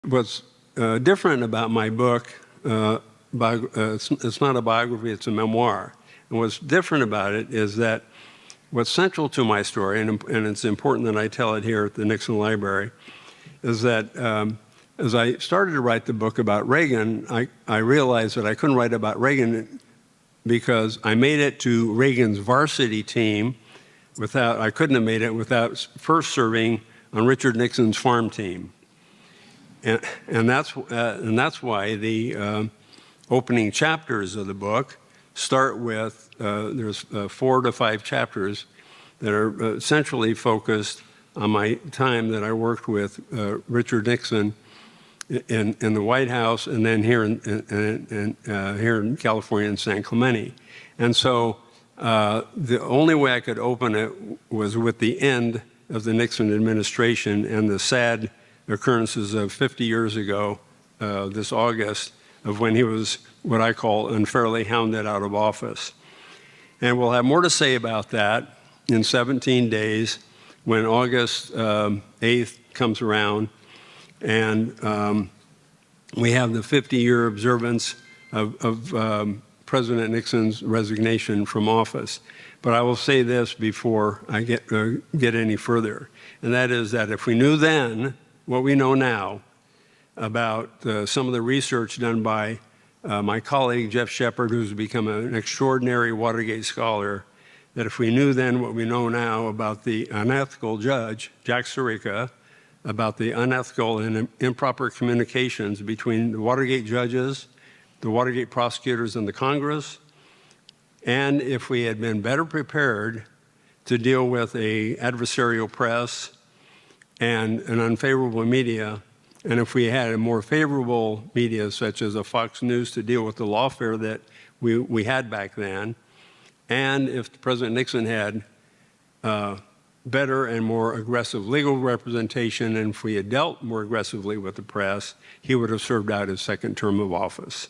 What's different about my book, it's not a biography, it's a memoir. And what's different about it is that what's central to my story, and it's important that I tell it here at the Nixon Library, is that as I started to write the book about Reagan, I realized that I couldn't write about Reagan because I made it to Reagan's varsity team I couldn't have made it without first serving on Richard Nixon's farm team. And that's why the opening chapters of the book start with, there's 4 to 5 chapters that are essentially focused on my time that I worked with Richard Nixon in the White House, and then here in California in San Clemente. And so the only way I could open it was with the end of the Nixon administration and the sad occurrences of 50 years ago, this August, of when he was what I call unfairly hounded out of office. And we'll have more to say about that in 17 days when August 8th comes around, and we have the 50-year observance of President Nixon's resignation from office. But I will say this before I get any further, and that is that if we knew then what we know now about some of the research done by my colleague Jeff Shepard, who's become an extraordinary Watergate scholar, that if we knew then what we know now about the unethical judge, Jack Sirica, about the unethical and improper communications between the Watergate judges, the Watergate prosecutors, and the Congress, and if we had been better prepared to deal with an adversarial press and an unfavorable media, and if we had a more favorable media, such as a Fox News, to deal with the lawfare that we had back then, and if President Nixon had better and more aggressive legal representation, and if we had dealt more aggressively with the press, he would have served out his second term of office.